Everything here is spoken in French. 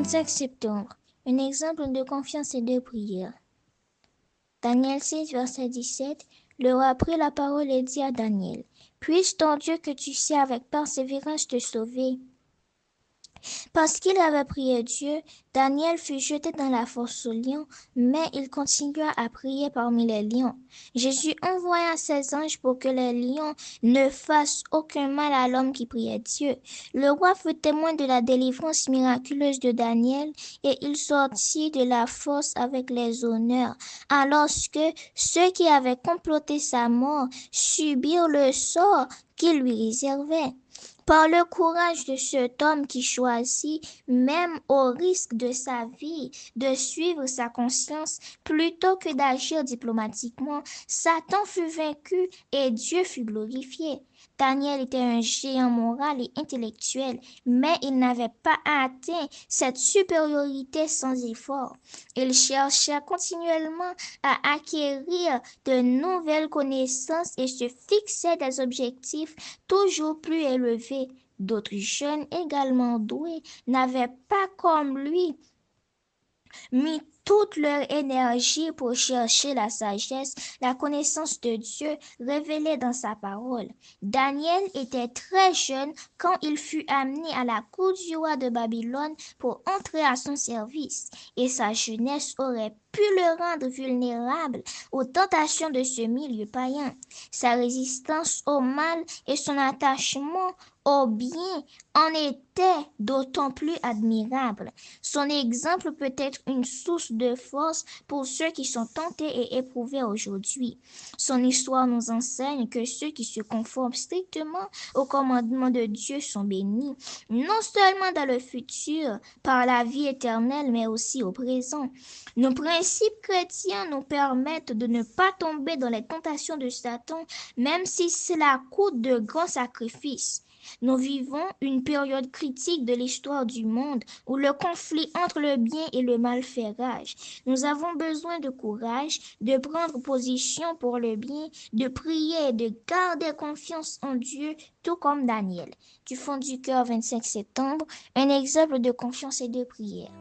25 septembre. Un exemple de confiance et de prière. Daniel 6, verset 17. Le roi prit la parole et dit à Daniel, puisse ton Dieu que tu sais avec persévérance te sauver. Parce qu'il avait prié Dieu, Daniel fut jeté dans la fosse aux lions, mais il continua à prier parmi les lions. Jésus envoya ses anges pour que les lions ne fassent aucun mal à l'homme qui priait Dieu. Le roi fut témoin de la délivrance miraculeuse de Daniel et il sortit de la fosse avec les honneurs, alors que ceux qui avaient comploté sa mort subirent le sort qu'il lui réservait. Par le courage de cet homme qui choisit, même au risque de sa vie, de suivre sa conscience plutôt que d'agir diplomatiquement, Satan fut vaincu et Dieu fut glorifié. Daniel était un géant moral et intellectuel, mais il n'avait pas atteint cette supériorité sans effort. Il cherchait continuellement à acquérir de nouvelles connaissances et se fixait des objectifs toujours plus élevés. D'autres jeunes également doués n'avaient pas comme lui mis toute leur énergie pour chercher la sagesse, la connaissance de Dieu révélée dans sa parole. Daniel était très jeune quand il fut amené à la cour du roi de Babylone pour entrer à son service, et sa jeunesse aurait pu le rendre vulnérable aux tentations de ce milieu païen. Sa résistance au mal et son attachement au bien en étaient d'autant plus admirables. Son exemple peut être une source de force pour ceux qui sont tentés et éprouvés aujourd'hui. Son histoire nous enseigne que ceux qui se conforment strictement aux commandements de Dieu sont bénis, non seulement dans le futur, par la vie éternelle, mais aussi au présent. Nos principes chrétiens nous permettent de ne pas tomber dans les tentations de Satan, même si cela coûte de grands sacrifices. Nous vivons une période critique de l'histoire du monde où le conflit entre le bien et le mal fait rage. Nous avons besoin de courage, de prendre position pour le bien, de prier et de garder confiance en Dieu, tout comme Daniel. Du fond du cœur, 25 septembre, un exemple de confiance et de prière.